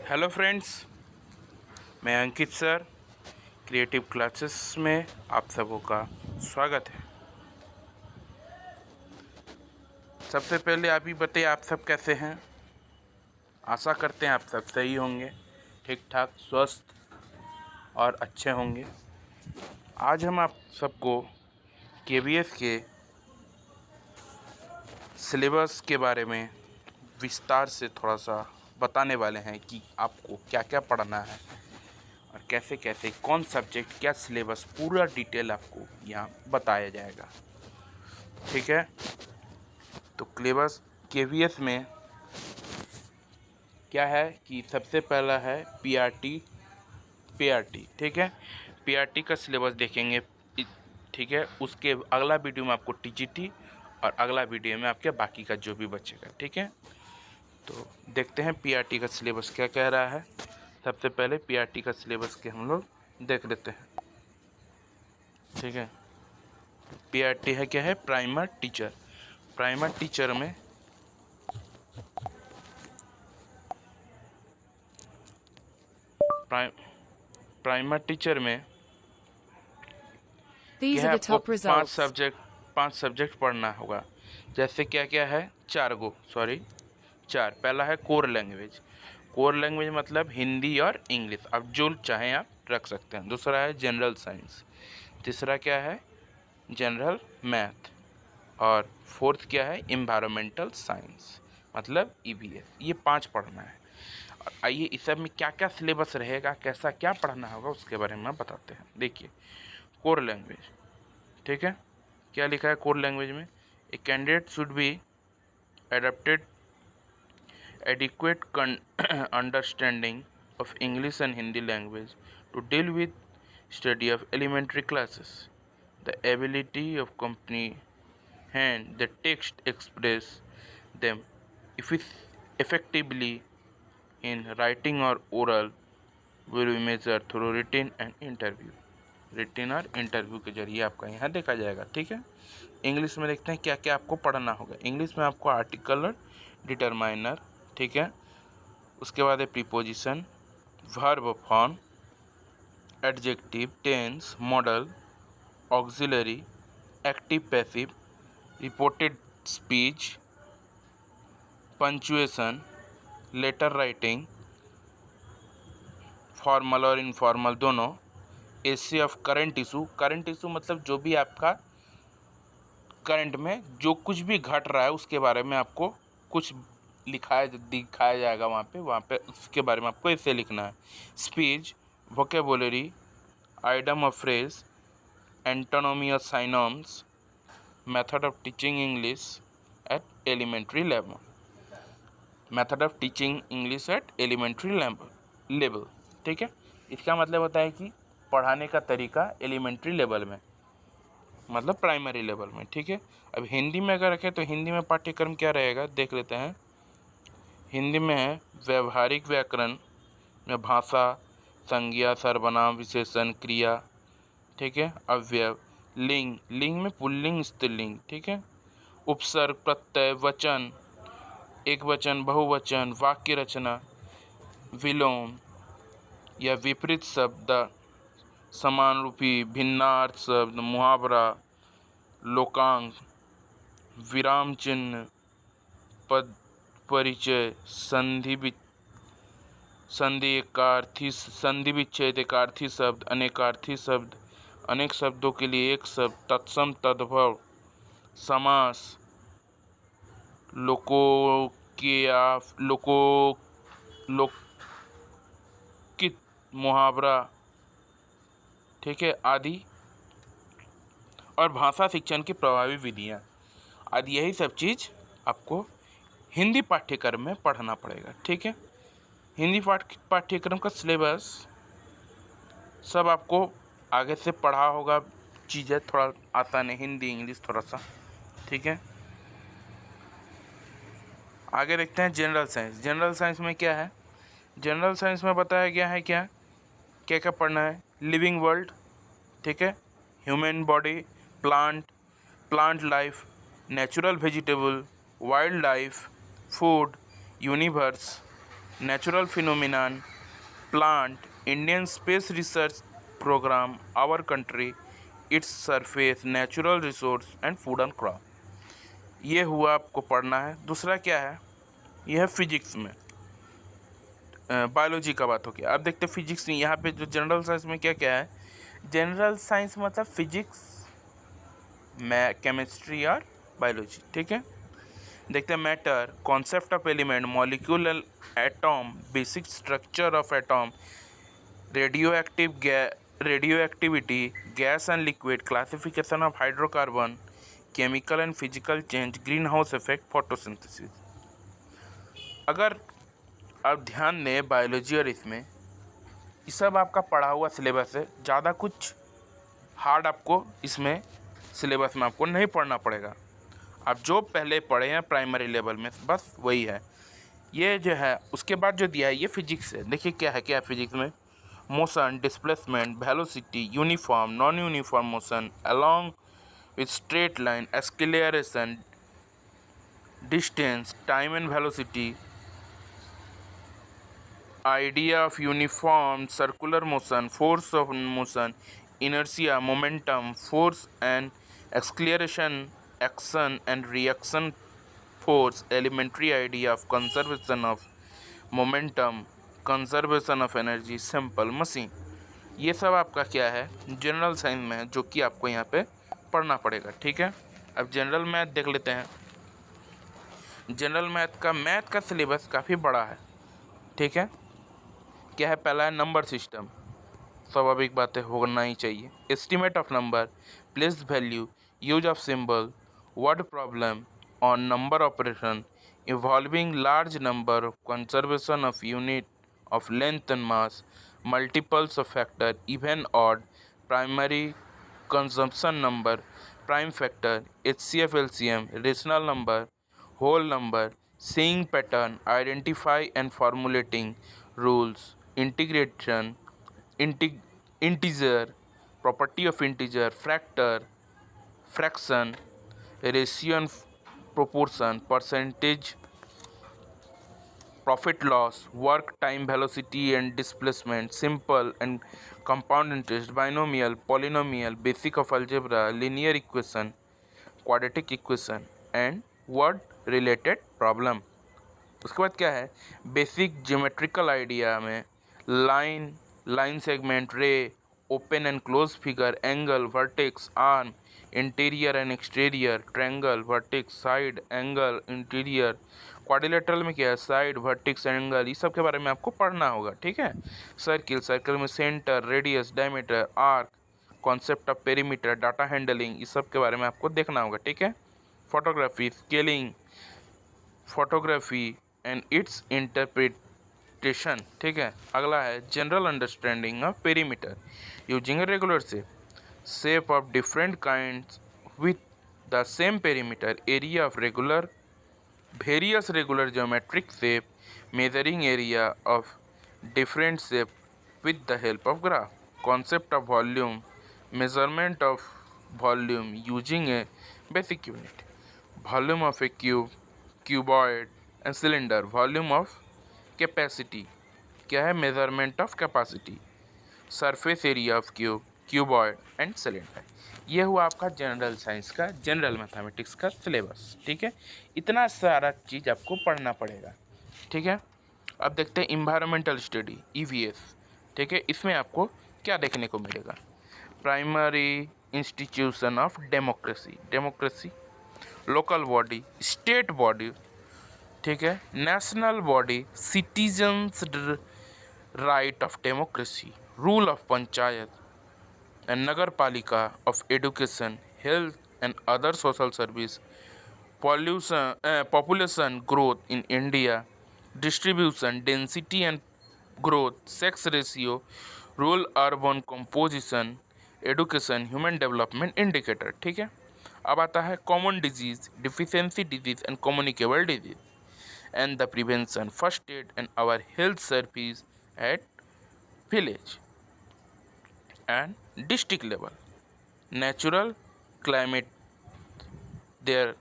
Hello friends, मैं अंकित sir creative classes में आप सबों का स्वागत है। सबसे पहले आप ही बताइए, आप सब कैसे हैं। आशा करते हैं आप सब सही होंगे, ठीक ठाक स्वस्थ और अच्छे होंगे। आज हम आप सबको केवीएस के सिलेबस के बारे में विस्तार से थोड़ा सा बताने वाले हैं कि आपको क्या क्या पढ़ना है और कैसे कैसे कौन सब्जेक्ट क्या सिलेबस पूरा डिटेल आपको यहाँ बताया जाएगा। ठीक है, तो सिलेबस केवीएस में क्या है कि सबसे पहला है पीआरटी। ठीक है, पीआरटी का सिलेबस देखेंगे। ठीक है, उसके अगला वीडियो में आपको टीजीटी और अगला वीडियो में आपके बाकी का जो भी बचेगा। ठीक है, तो देखते हैं पीआरटी का सिलेबस क्या कह रहा है। सबसे पहले पीआरटी का सिलेबस के हम लोग देख लेते हैं। ठीक है, पीआरटी है क्या है, प्राइमर टीचर। प्राइमर टीचर में प्राइमर टीचर में These क्या are है, the आपको top results. पांच सब्जेक्ट पढ़ना होगा। जैसे क्या क्या है, चार। पहला है कोर लैंग्वेज। कोर लैंग्वेज मतलब हिंदी और इंग्लिश, अब जो चाहें आप रख सकते हैं। दूसरा है जनरल साइंस। तीसरा क्या है, जनरल मैथ। और फोर्थ क्या है, इन्वायरमेंटल साइंस मतलब ईवीएस। ये 5 पढ़ना है। और आइए इस सब में क्या क्या सिलेबस रहेगा, कैसा क्या पढ़ना होगा, उसके बारे में बताते हैं। देखिए, कोर लैंग्वेज। ठीक है, क्या लिखा है कोर लैंग्वेज में, a candidate should be adapted adequate understanding of English and Hindi language to deal with study of elementary classes, the ability of comprehend the text, express them effectively in writing or oral will be measured through written and interview। Written और interview के जरिए आपका यहाँ देखा जाएगा। ठीक है, English में देखते हैं क्या क्या आपको पढ़ना होगा। इंग्लिश में आपको आर्टिकल और डिटरमाइनर। ठीक है, उसके बाद है preposition, verb form, adjective, tense, modal, auxiliary, active passive, reported speech, punctuation, letter writing, formal और इनफॉर्मल दोनों, essay of current issue. Current issue मतलब जो भी आपका करंट में जो कुछ भी घट रहा है उसके बारे में आपको कुछ दिखाया जाएगा वहाँ पे उसके बारे में आपको ऐसे लिखना है। Speech, vocabulary, idiom of phrase, antonymy और synonyms, method of teaching English at elementary level. Method of teaching English at elementary level. ठीक है, इसका मतलब होता है कि पढ़ाने का तरीका एलिमेंट्री लेवल में मतलब प्राइमरी लेवल में। ठीक है, अब हिंदी में अगर रखें तो हिंदी में पाठ्यक्रम क्या रहेगा देख लेते हैं। हिंदी में है व्यवहारिक व्याकरण में भाषा, संज्ञा, सर्वनाम, विशेषण, क्रिया। ठीक है, अव्यय, लिंग, लिंग में पुल्लिंग, स्त्रीलिंग। ठीक है, उपसर्ग, प्रत्यय, वचन, एक वचन, बहुवचन, वाक्य रचना, विलोम या विपरीत शब्द, समानरूपी, भिन्नार्थ शब्द, मुहावरा, लोकांक, विराम चिन्ह, पद परिचय, संधि विच्छेद, एकार्थी शब्द, अनेकार्थी शब्द, अनेक शब्दों के लिए एक शब्द, तत्सम, तद्भव, समास, लोकोक्तिया, लोकित, मुहावरा। ठीक है, आदि और भाषा शिक्षण की प्रभावी विधियाँ आदि, यही सब चीज़ आपको हिंदी पाठ्यक्रम में पढ़ना पड़ेगा। ठीक है, हिंदी पाठ्यक्रम का सिलेबस सब आपको आगे से पढ़ा होगा। चीज़ें थोड़ा आसान है, हिंदी इंग्लिश थोड़ा सा। ठीक है, आगे देखते हैं जनरल साइंस। जनरल साइंस में क्या है, जनरल साइंस में बताया गया है क्या क्या क्या पढ़ना है। लिविंग वर्ल्ड, ठीक है, human body, plant life, natural vegetable, wild life, food, universe, natural phenomenon, plant, Indian space research program, our country, its surface, natural resource and food and crop. ये हुआ आपको पढ़ना है। दूसरा क्या है, यह है फिजिक्स में, बायोलॉजी का बात हो गया। अब देखते हैं फिजिक्स में, यहाँ पे जो जनरल साइंस में क्या क्या है। जनरल साइंस मतलब फिजिक्स, केमिस्ट्री और बायोलॉजी, ठीक है। देखते हैं matter, concept of element, molecule, atom, basic structure of atom, radio activity, gas and liquid, classification of hydrocarbon, chemical and physical change, green house effect, photosynthesis. अगर आप ध्यान दें बायोलॉजी और इसमें, ये सब आपका पढ़ा हुआ सिलेबस है, ज़्यादा कुछ हार्ड आपको इसमें सिलेबस में आपको नहीं पढ़ना पड़ेगा। आप जो पहले पढ़े हैं प्राइमरी लेवल में बस वही है। ये जो है उसके बाद जो दिया है ये फिजिक्स है। देखिए क्या है फिजिक्स में, motion, displacement, velocity, uniform, non uniform motion, along with straight line, acceleration, distance, time and velocity, idea of uniform circular motion, force of motion, inertia, momentum, force and acceleration, action and reaction force, elementary idea of conservation of momentum, conservation of energy, simple machine। ये सब आपका क्या है general science में है, जो कि आपको यहाँ पे पढ़ना पड़ेगा, ठीक है। अब जनरल मैथ देख लेते हैं। जनरल मैथ का सिलेबस काफ़ी बड़ा है, ठीक है। क्या है, पहला है नंबर सिस्टम, स्वाभाविक बातें होना ही चाहिए। Estimate of number, place value, use of symbol, word problem on number operation, evolving large number, conservation of unit of length and mass, multiples of factor, even odd, primary consumption number, prime factor, HCF LCM, rational number, whole number, seeing pattern, identify and formulating rules, integration, integer, property of integer, factor, fraction, ratio and proportion, percentage, profit loss, work time, velocity and displacement, simple and compound interest, binomial, polynomial, basic of algebra, linear equation, quadratic equation and word related problem। उसके बाद क्या है, basic geometrical idea में line segment, रे, open and close figure, angle, vertex, arm, interior and exterior, triangle, vertex, side, angle, interior, quadrilateral में क्या है, side, vertex, angle, ये सब के बारे में आपको पढ़ना होगा, ठीक है। सर्किल में centre, radius, diameter, arc, concept of perimeter, data handling, इस सब के बारे में आपको देखना होगा, ठीक है। Photography, scaling, photography and it's interpretation, ठीक है। अगला है general understanding of perimeter, using regular shape of different kinds with the same perimeter, area of regular various regular geometric shape, measuring area of different shape with the help of graph, concept of volume, measurement of volume using a basic unit, volume of a cube, cuboid and cylinder, volume of capacity, क्या है, measurement of capacity, surface area of cube, cuboid and cylinder। ये हुआ आपका general science का, general mathematics का syllabus, ठीक है। इतना सारा चीज़ आपको पढ़ना पड़ेगा, ठीक है। अब देखते हैं इन्वायरमेंटल स्टडी, EVS, ठीक है। इसमें आपको क्या देखने को मिलेगा, primary institution of democracy, local body, state body, ठीक है, national body, citizens right of democracy, rule of panchayat and nagar palika of education, health and other social service, population growth in India, distribution, density and growth, sex ratio, rural urban composition, education, human development indicator, ठीक है। अब आता है common disease, deficiency disease and communicable disease and the prevention, first aid and our health service at village and district level, natural climate, their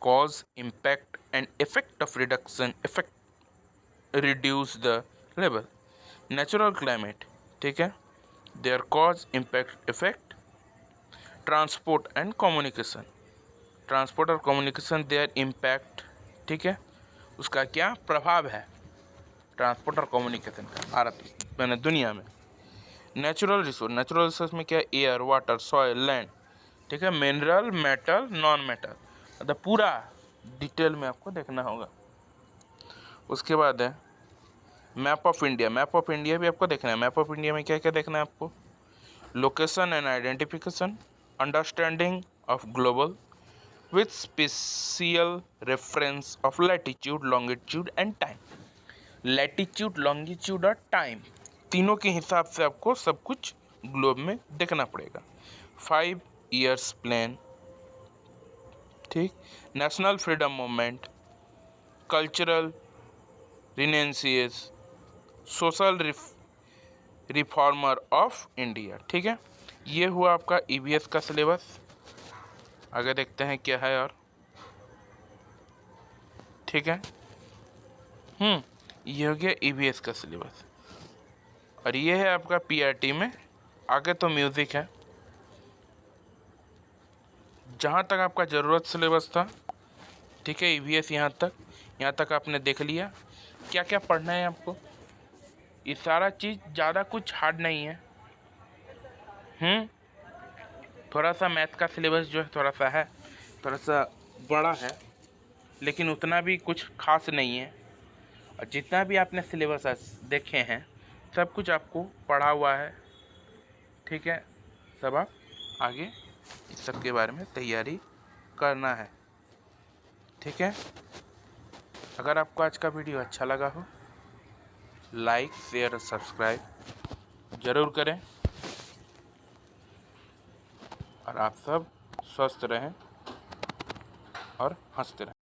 cause, impact and effect of reduction, effect reduce the level. Natural climate, ठीक है, their cause impact effect transport and communication, transport और communication their impact, ठीक है, उसका क्या प्रभाव है transport और कम्युनिकेशन का भारत मैंने दुनिया में। नेचुरल रिसोर्स में क्या, एयर, वाटर, सॉइल, लैंड, ठीक है, मिनरल, मेटल, नॉन मेटल, मतलब पूरा डिटेल में आपको देखना होगा। उसके बाद है map of India. Map of India भी आपको देखना है। मैप ऑफ इंडिया में क्या क्या देखना है आपको, location and identification, understanding of global with special reference of latitude, longitude and time. Latitude, longitude और टाइम तीनों के हिसाब से आपको सब कुछ ग्लोब में देखना पड़ेगा। 5 ईयर्स प्लान, ठीक, national freedom movement, cultural renaissance, social reformer of India, ठीक है। ये हुआ आपका ईवीएस का सिलेबस। आगे देखते हैं क्या है और, ठीक है, ये हो गया ईवीएस का सिलेबस और ये है आपका पीआरटी में। आगे तो म्यूज़िक है। जहाँ तक आपका ज़रूरत सिलेबस था, ठीक है, ईवीएस यहाँ तक आपने देख लिया। क्या क्या पढ़ना है आपको, ये सारा चीज़ ज़्यादा कुछ हार्ड नहीं है। थोड़ा सा मैथ का सिलेबस जो है थोड़ा सा बड़ा है, लेकिन उतना भी कुछ खास नहीं है। और जितना भी आपने सिलेबस देखे हैं सब कुछ आपको पढ़ा हुआ है, ठीक है। सब आप आगे इस सब के बारे में तैयारी करना है, ठीक है। अगर आपको आज का वीडियो अच्छा लगा हो, लाइक, शेयर और सब्सक्राइब ज़रूर करें और आप सब स्वस्थ रहें और हंसते रहें।